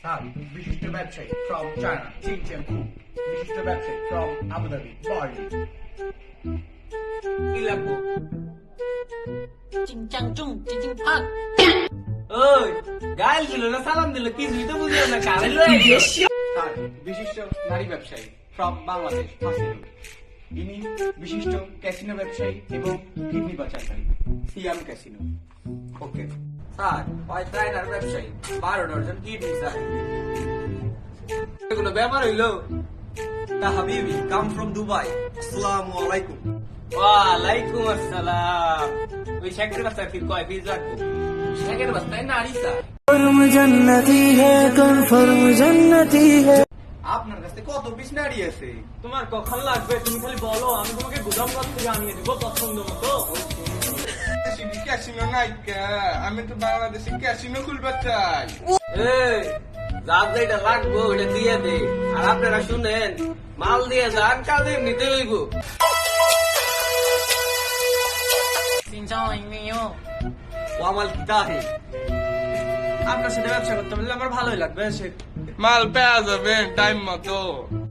সাত বিশিষ্ট ব্যবসায়ী from China, Qing Jianku। বিশিষ্ট ব্যবসায়ী from Abu Dhabi, Bali। কি লাগবো? চিংচাংচুং চিচিংফাং। ওই গাইল দিল না সালাম দিল কিছুই তো বুঝলাম না কারে লয়ে গেছে। সাত বিশিষ্ট নারী ব্যবসায়ী from বাংলাদেশ, হাসিনুর। ইনি বিশিষ্ট ক্যাসিনো ব্যবসায়ী এবং কিডনি পাচারকারী, সিয়াম ক্যাসিনো। ওকে স্যার ওই ট্রাইনার ব্যবসায়ী 12 ডজন কিডনি স্যার এগুলো ব্যাপার হইলো তা হাবিবি কাম ফ্রম দুবাই। আসসালামু আলাইকুম। ওয়ালাইকুম আসসালাম। ওই শেখের বাস্তায় ফির কয় পিস রাখবো? শেখের বাস্তায় নারী স্যার। আপনার কাছে কত পিস নাড়ি আছে? তোমার কখন লাগবে তুমি খালি বলো, আমি তোমাকে গুদাম ঘর থেকে আনিয়ে দিব পছন্দ মতো। ক্যাসিনো নাই কে? আমি তো বাংলাদেশে ক্যাসিনো খুলতে চাই। এই যার যেটা লাগবো ওটা দিয়ে দে, আর আপনারা শুনেন মাল দিয়ে যান, কাল এমনিতে হইব। ও আমাল কিতা হে? আপনার সাথে ব্যবসা করতে পারলে আমার ভালোই লাগবে। মাল পেয়ে যাবে টাইম মতো।